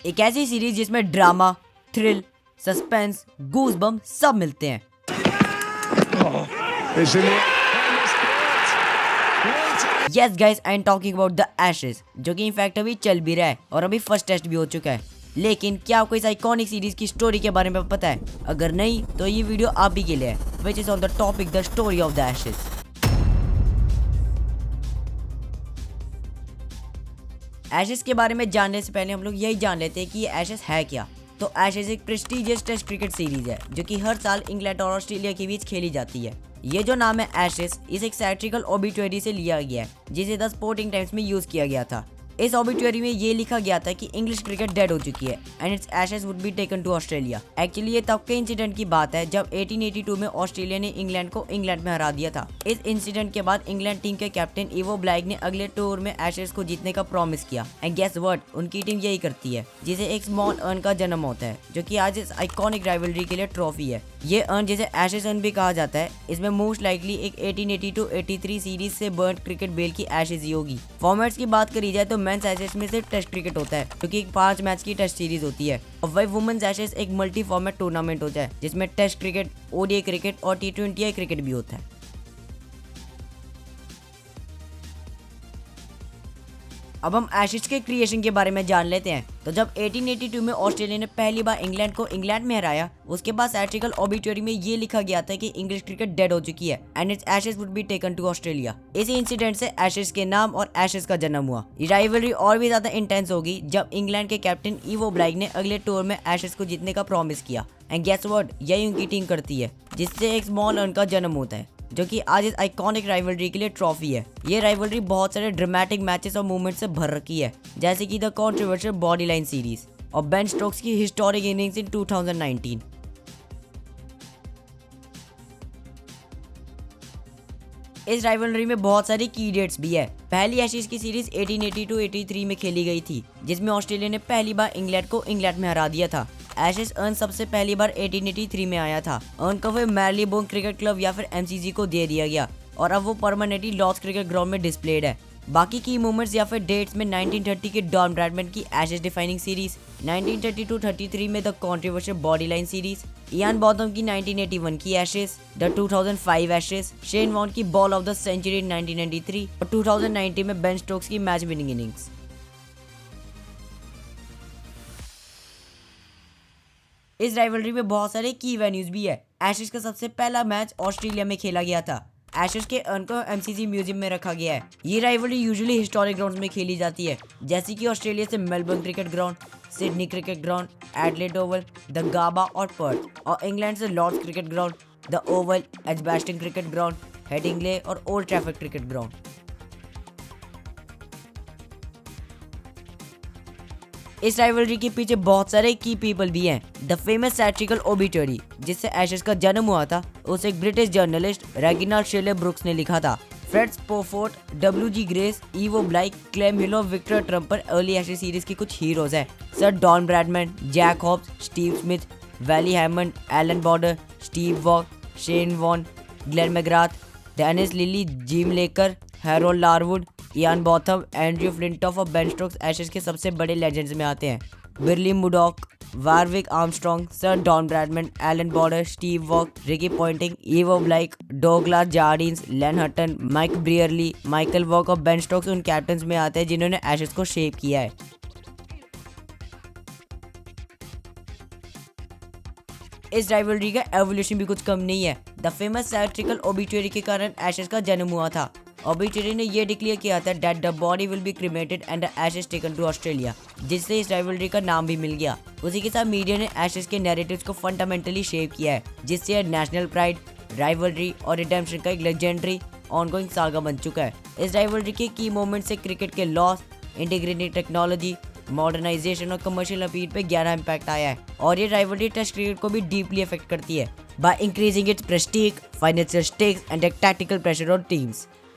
एक ऐसी सीरीज जिसमें ड्रामा, थ्रिल, सस्पेंस, गूज़बम्प सब मिलते हैं। Yes guys, I am talking about the ashes, जो कि इनफैक्ट अभी चल भी रहा है और अभी फर्स्ट टेस्ट भी हो चुका है। लेकिन क्या आपको इस आइकॉनिक सीरीज की स्टोरी के बारे में पता है? अगर नहीं तो ये वीडियो आप ही के लिए है, which is on the topic the story of the ashes. Ashes के बारे में जानने से पहले हम लोग यही जान लेते हैं कि ये एशेस है क्या। तो एशेस एक प्रेस्टीजियस टेस्ट क्रिकेट सीरीज है जो कि हर साल इंग्लैंड और ऑस्ट्रेलिया के बीच खेली जाती है। ये जो नाम है एशेस, इस एक सैटिरिकल ओबिट्यूरी से लिया गया है जिसे द स्पोर्टिंग टाइम्स में यूज किया गया था। इस ओबिट्यूरी में ये लिखा गया था कि इंग्लिश क्रिकेट डेड हो चुकी है and its ashes would be taken to Australia. Actually ये तब के इंसिडेंट की बात है जब 1882 में ऑस्ट्रेलिया ने इंग्लैंड को इंग्लैंड में हरा दिया था। इस इंसिडेंट के बाद इंग्लैंड टीम के कैप्टन इवो ब्लैक ने अगले टूर में एशेस को जीतने का प्रॉमिस किया एंड गेस व्हाट, उनकी टीम यही करती है, जिसे एक स्मॉल अर्न का जन्म होता है जो कि आज इस आइकॉनिक राइवलरी के लिए ट्रॉफी है। ये अर्न, जिसे एशेस अर्न भी कहा जाता है, इसमें मोस्ट लाइकली एक 1882-83 सीरीज से बर्न क्रिकेट बेल की एशेस ही होगी। फॉर्मेट्स की बात करी जाए तो मेंस एशेस में सिर्फ टेस्ट क्रिकेट होता है जो कि 5 मैच की टेस्ट सीरीज होती है, और वही वुमेन्स एशेस एक मल्टी फॉर्मेट टूर्नामेंट होता है जिसमें टेस्ट क्रिकेट, ओडीआई क्रिकेट और T20 क्रिकेट भी होता है। अब हम एशेस के क्रिएशन के बारे में जान लेते हैं। तो जब 1882 में ऑस्ट्रेलिया ने पहली बार इंग्लैंड को इंग्लैंड में हराया, उसके बाद सैटिरिकल ओबिट्यूरी में ये लिखा गया था कि इंग्लिश क्रिकेट डेड हो चुकी है and its ashes would be taken to Australia. इसी इंसिडेंट से एशेस के नाम और एशेस का जन्म हुआ। ये राइवलरी और भी ज्यादा इंटेंस होगी जब इंग्लैंड के कैप्टन इवो ब्लैक ने अगले टूर में एशेस को जीतने का प्रॉमिस किया एंड गेस व्हाट, यही उनकी टीम करती है, जिससे एक स्मॉल अर्न का जन्म होता है जो कि आज इस आइकॉनिक राइवलरी के लिए ट्रॉफी है। ये राइवलरी बहुत सारे ड्रामेटिक मैचेस और मूवमेंट से भर रखी है, जैसे कि the controversial body line series और बेन स्टोक्स की हिस्टोरिक इनिंग्स इन 2019। इस राइवलरी में बहुत सारी की डेट्स भी है। पहली एशेस की सीरीज 1882-83 में खेली गई थी, जिसमें ऑस्ट्रेलिया ने पहली बार इंग्लैंड को इंग्लैंड में हरा दिया था। एशेस अर्न सबसे पहली बार 1883 में आया था। अर्न को फिर मैरीलेबोन क्रिकेट क्लब या फिर MCG को दे दिया गया और अब वो परमानेंटली लॉर्ड्स क्रिकेट ग्राउंड में डिस्प्लेड है। बाकी की मूवमेंट्स या फिर डेट्स में 1930 के डॉन ब्रैडमैन की एशेस डिफाइनिंग सीरीज, 1932-33 में the controversial body line series, Ian Botham की 1981 की Ashes, the 2005 Ashes, Shane Warne की बॉल ऑफ द सेंचुरी 1993 और 2019 में बेन स्टोक्स की मैच विनिंग इनिंग्स। इस राइवलरी में बहुत सारे की वेन्यूज भी है। एशेस का सबसे पहला मैच ऑस्ट्रेलिया में खेला गया था। एशेस के अर्न को MCG म्यूजियम में रखा गया है। ये राइवलरी यूजुअली हिस्टोरिक ग्राउंड्स में खेली जाती है, जैसे कि ऑस्ट्रेलिया से Melbourne Cricket Ground, Sydney Cricket Ground, Adelaide Oval, the Gabba और पर्थ, और इंग्लैंड से Lord's Cricket Ground, the Oval, Edgbaston Cricket Ground, Headingley और ओल्ड ट्रैफर्ड क्रिकेट ग्राउंड। इस राइवलरी के पीछे बहुत सारे की पीपल भी हैं। द फेमस सैटिरिकल ओबिट्यूरी, जिससे एशेस का जन्म हुआ था, उसे एक British journalist Reginald Shelley Brooks ने लिखा था। Fred Spofforth, WG Grace, Ivo Bligh, Clem Hill और विक्टर ट्रम्प पर अर्ली एशेस सीरीज के कुछ हीरोज हैं। Sir Don Bradman, Jack Hobbs, Steve Smith, Wally Hammond, Allan Border, Steve Waugh, Shane Warne, Glenn McGrath, Dennis Lillee, Jim Laker, Harold Larwood, Ian Botham, Andrew Flintoff और Ben Stokes Ashes के सबसे बड़े legends में आते हैं। बिरली मुडॉक, Warwick Armstrong, Sir Don Bradman, Allan Border, Steve Waugh, Ricky Ponting, Ivo Bligh, Douglas Jardine's, Len Hutton, Mike Brearley, Michael Vaughan और Ben Stokes उन captains में आते हैं जिन्होंने एशेस को शेप किया है। इस राइवलरी का एवोल्यूशन भी कुछ कम नहीं है। द फेमस सैटिरिकल ओबिट्यूरी के कारण एशेस का जन्म हुआ था। ओबिट्यूरी ने यह डिक्लेयर किया था that the body will be cremated and the Ashes taken to Australia, जिससे इस राइवलरी का नाम भी मिल गया। उसी के साथ मीडिया ने एशेस के नैरेटिव्स को फंडामेंटली शेप किया है, जिससे यह नेशनल प्राइड, राइवलरी और रिडेम्पशन का एक लेजेंडरी ऑनगोइंग सागा बन चुका है। इस राइवलरी के की मोमेंट से क्रिकेट के लॉस, इंटीग्रेटेड टेक्नोलॉजी, मॉडर्नाइजेशन और कमर्शियल अपील पे गहरा इम्पैक्ट आया है, और ये राइवलरी टेस्ट क्रिकेट को भी डीपली अफेक्ट करती है by increasing its Prestige, financial stakes and tactical pressure on teams.